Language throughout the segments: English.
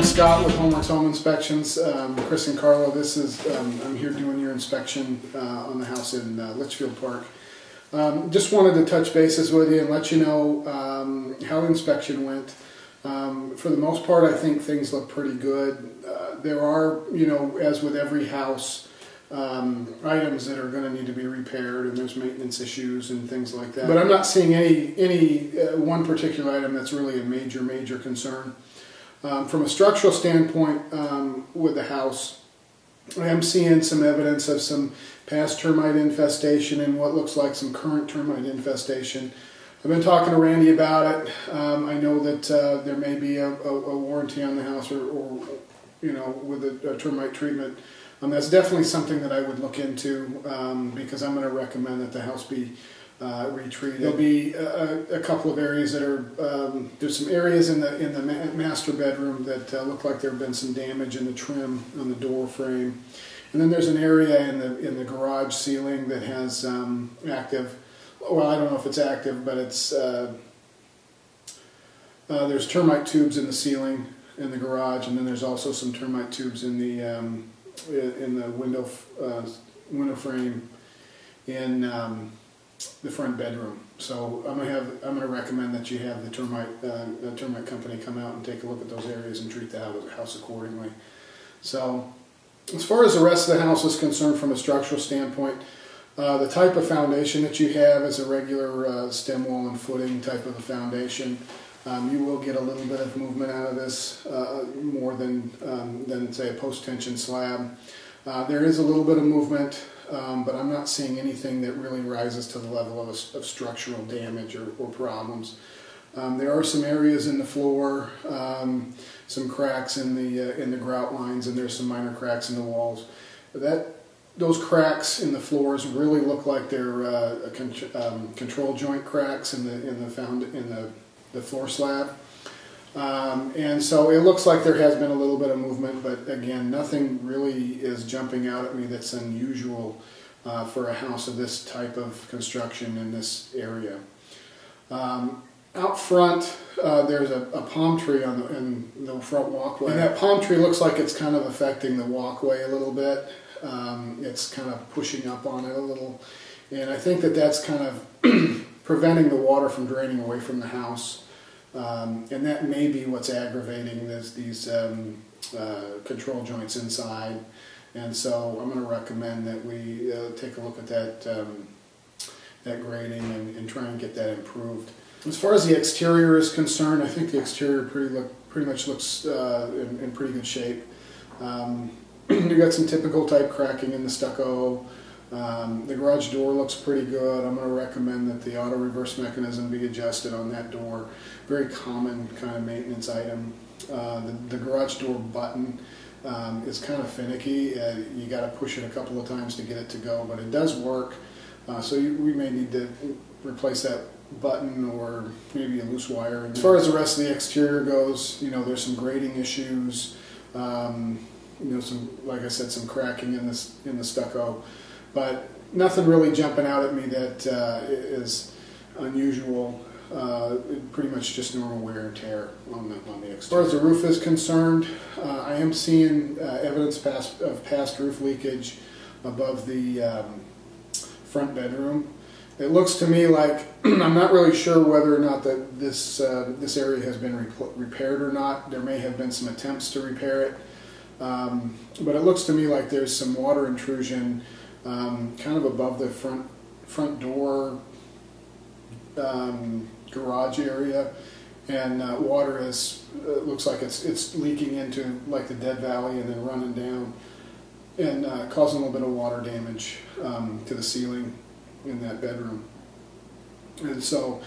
I'm Scott with home-werx Home Inspections. Chris and Carla, I'm here doing your inspection on the house in Litchfield Park. Just wanted to touch bases with you and let you know how the inspection went. For the most part, I think things look pretty good. There are, as with every house, items that are going to need to be repaired, and there's maintenance issues and things like that. But I'm not seeing any one particular item that's really a major concern. From a structural standpoint, with the house, I am seeing some evidence of some past termite infestation and what looks like some current termite infestation. I've been talking to Randy about it. I know that there may be a warranty on the house, or with a termite treatment. That's definitely something that I would look into, because I'm going to recommend that the house be retreated. There'll be a couple of areas that are, there's some areas in the master bedroom that look like there have been some damage in the trim on the door frame. And then there's an area in the garage ceiling that has active, well, I don't know if it's active, but it's, there's termite tubes in the ceiling in the garage, and then there's also some termite tubes in the window frame in the front bedroom. So I'm gonna recommend that you have the termite company come out and take a look at those areas and treat the house accordingly. So as far as the rest of the house is concerned, from a structural standpoint, the type of foundation that you have is a regular stem wall and footing type of a foundation. You will get a little bit of movement out of this, more than say a post-tension slab. There is a little bit of movement, but I'm not seeing anything that really rises to the level of structural damage or problems. There are some areas in the floor, some cracks in the grout lines, and there's some minor cracks in the walls. Those cracks in the floors really look like they're control joint cracks in the floor slab. And so it looks like there has been a little bit of movement, but again, nothing really is jumping out at me that's unusual for a house of this type of construction in this area. Out front, there's a palm tree in the front walkway, and that palm tree looks like it's kind of affecting the walkway a little bit. It's kind of pushing up on it a little, and I think that's kind of preventing the water from draining away from the house. And that may be what's aggravating these control joints inside. And so I'm going to recommend that we take a look at that grading and try and get that improved. As far as the exterior is concerned, I think the exterior pretty much looks in pretty good shape. You got some typical type cracking in the stucco. The garage door looks pretty good. I'm going to recommend that the auto reverse mechanism be adjusted on that door. Very common kind of maintenance item. The garage door button is kind of finicky. You got to push it a couple of times to get it to go, but it does work. So we may need to replace that button or maybe a loose wire. As far as the rest of the exterior goes, there's some grading issues. Like I said, some cracking in the stucco. But nothing really jumping out at me that is unusual. Pretty much just normal wear and tear on the exterior. As far as the roof is concerned, I am seeing evidence of past roof leakage above the front bedroom. It looks to me like, I'm not really sure whether or not that this area has been repaired or not. There may have been some attempts to repair it. But it looks to me like there's some water intrusion kind of above the front door garage area, and water looks like it's leaking into like the dead valley and then running down and causing a little bit of water damage to the ceiling in that bedroom. And so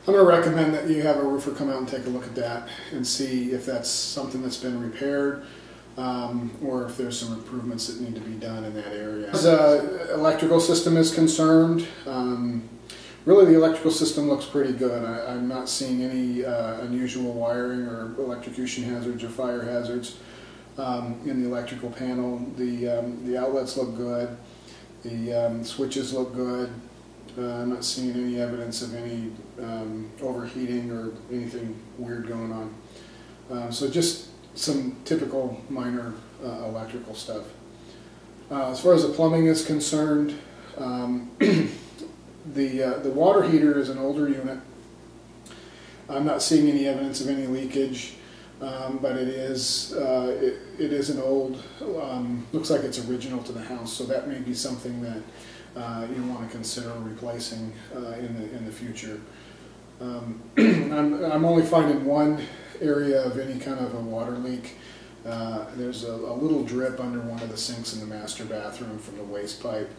I'm going to recommend that you have a roofer come out and take a look at that and see if that's something that's been repaired, or if there's some improvements that need to be done in that area. As the electrical system is concerned, really the electrical system looks pretty good. I'm not seeing any unusual wiring or electrocution hazards or fire hazards in the electrical panel. The outlets look good. The switches look good. I'm not seeing any evidence of any overheating or anything weird going on. So just some typical minor electrical stuff. As far as the plumbing is concerned, the water heater is an older unit. I'm not seeing any evidence of any leakage, but it is an old, looks like it's original to the house, so that may be something that you want to consider replacing in the future. I'm only finding one area of any kind of a water leak. There's a little drip under one of the sinks in the master bathroom from the waste pipe.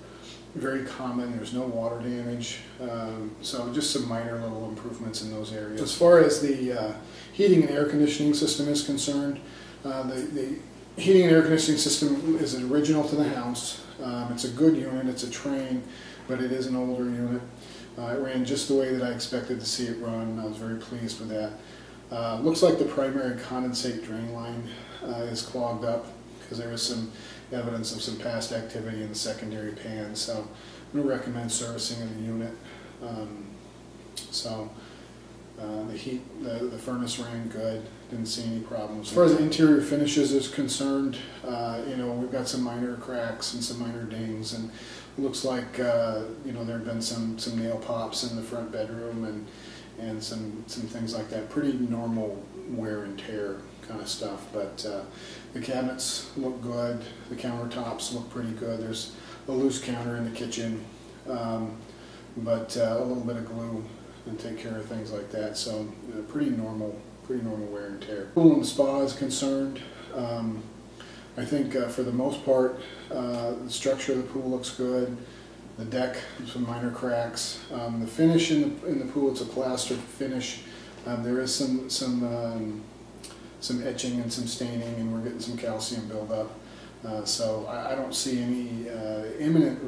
Very common. There's no water damage, so just some minor little improvements in those areas. As far as the heating and air conditioning system is concerned, the heating and air conditioning system is original to the house. It's a good unit. It's a Train, but it is an older unit. It ran just the way that I expected to see it run. I was very pleased with that. Looks like the primary condensate drain line is clogged up because there is some evidence of some past activity in the secondary pan. So I'm going to recommend servicing of the unit. The furnace ran good. Didn't see any problems. As far as the interior finishes is concerned, we've got some minor cracks and some minor dings, and it looks like there have been some nail pops in the front bedroom and some things like that. Pretty normal wear and tear kind of stuff, but the cabinets look good. The countertops look pretty good. There's a loose counter in the kitchen, but a little bit of glue and take care of things like that. So pretty normal wear and tear. Pool and spa is concerned, I think for the most part the structure of the pool looks good. The deck, some minor cracks. The finish in the pool, it's a plastered finish. There is some etching and some staining, and we're getting some calcium buildup. So I don't see any imminent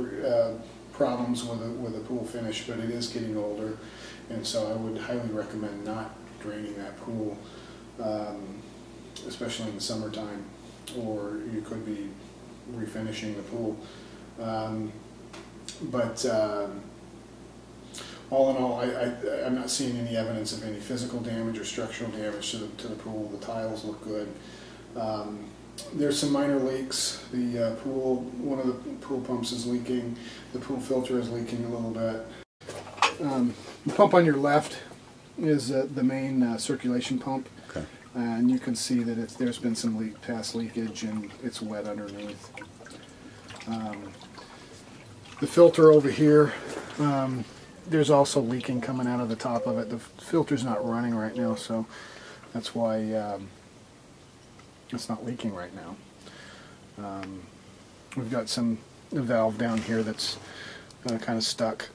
problems with the pool finish, but it is getting older, and so I would highly recommend not draining that pool, especially in the summertime, or you could be refinishing the pool. But all in all, I'm not seeing any evidence of any physical damage or structural damage to the pool. The tiles look good. There's some minor leaks. The one of the pool pumps is leaking. The pool filter is leaking a little bit. The pump on your left is the main circulation pump. Okay. And you can see that there's been some past leakage, and it's wet underneath. The filter over here, there's also leaking coming out of the top of it. The filter's not running right now, so that's why it's not leaking right now. We've got a valve down here that's kind of stuck.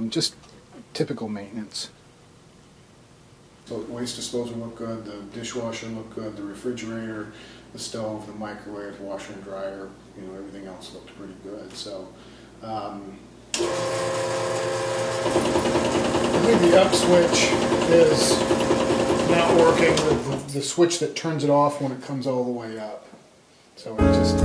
Just typical maintenance. So the waste disposal looked good, the dishwasher looked good, the refrigerator, the stove, the microwave, the washer and dryer, everything else looked pretty good. So I think the up switch is not working with the switch that turns it off when it comes all the way up. So it just